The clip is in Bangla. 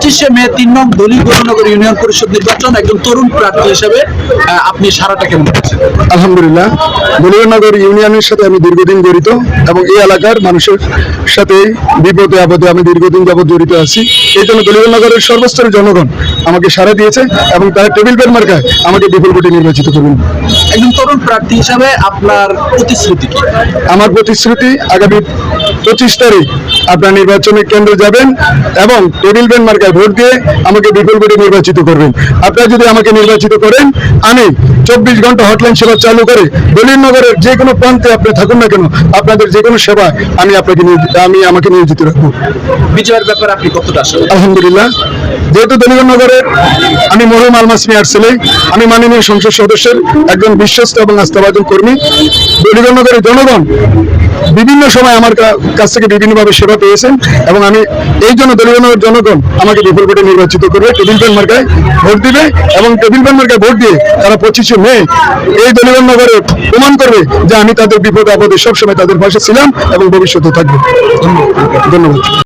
25শে মে 3 নং দলিগৌরনগর ইউনিয়ন পরিষদ নির্বাচন, একজন তরুণ প্রার্থী হিসেবে আপনি সারাটা কেমন পাচ্ছেন? আলহামদুলিল্লাহ, দলিগৌরনগর ইউনিয়নের সাথে আমি দীর্ঘদিন জড়িত এবং এই এলাকার মানুষের সাথে বিপদে আপদে আমি দীর্ঘদিন যাবৎ জড়িত আছি। এই জন্য দলিগৌরনগরের সর্বস্তরের জনগণ আমাকে সাড়া দিয়েছে এবং তারা টেবিল পেন মার্কায় আমাকে বিপুল ভোটে নির্বাচিত করবেন। একজন তরুণ প্রার্থী হিসেবে আপনার প্রতিশ্রুতি কি? আমার প্রতিশ্রুতি, আগামী 25 তারিখ আপনার নির্বাচনী কেন্দ্রে যাবেন এবং টেবিল পেন মার্কায় ভোট দিয়ে আমাকে বিপুল ভোটে নির্বাচিত করবেন। আপনারা যদি আমাকে নির্বাচিত করেন, আমি 24 ঘন্টা হটলাইন সেবা চালু করে দলিগৌরনগরের যে কোনো প্রান্তে আপনি থাকুন না কেন, আপনাদের যে কোনো সেবা আমি আমাকে নিয়োজিত রাখবো। বিজয়ের ব্যাপারে আপনি কতটা আশা? আলহামদুলিল্লাহ, যেহেতু দলিগৌরনগরের আমি মরহুম আলমাস মিয়ার ছেলে, আমি মাননীয় সংসদ সদস্যের একজন বিশ্বস্ত এবং আস্থাভাজন কর্মী। দলিগৌরনগরের জনগণ বিভিন্ন সময় আমার কাছ থেকে বিভিন্নভাবে সেবা পেয়েছেন এবং আমি এই জন্য দলিগৌরনগর জনগণ আমাকে বিপুল ভোটে নির্বাচিত করবে, টেবিল পেন মার্কায় ভোট দিবে এবং টেবিল পেন মার্কায় ভোট দিয়ে তারা 25শে মে এই দলিগৌরনগরে প্রমাণ করবে যে আমি তাদের বিপদ আপদে সবসময় তাদের পাশে ছিলাম এবং ভবিষ্যতে থাকবো। ধন্যবাদ।